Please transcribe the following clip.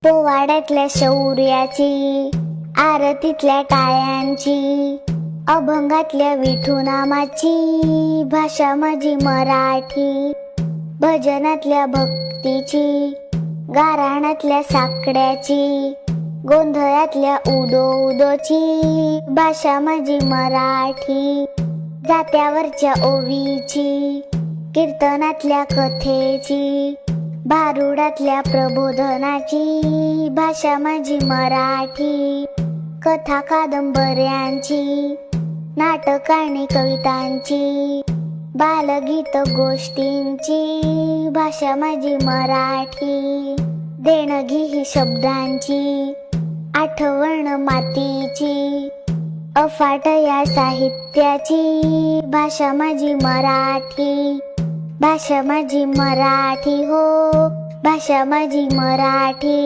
पोवाड्यातल्या शौर्याची, आरतीतल्या टाळ्यांची, अभंगातल्या विठुनामाची भाषा माझी मराठी. भजनातल्या भक्तीची, गाराणातल्या साकड्याची, गोंधळातल्या उदो उदोची भाषा माझी मराठी. जात्यावरच्या ओवीची, कीर्तनातल्या कथेची, भारुडातल्या प्रबोधनाची भाषा माझी मराठी. कथा कादंबऱ्यांची, नाटक आणि कवितांची, बालगीत गोष्टींची भाषा माझी मराठी. देणगी ही शब्दांची, आठवण मातीची, अफाट या साहित्याची भाषा माझी मराठी. भाषा माझी मराठी हो, भाषा माझी मराठी.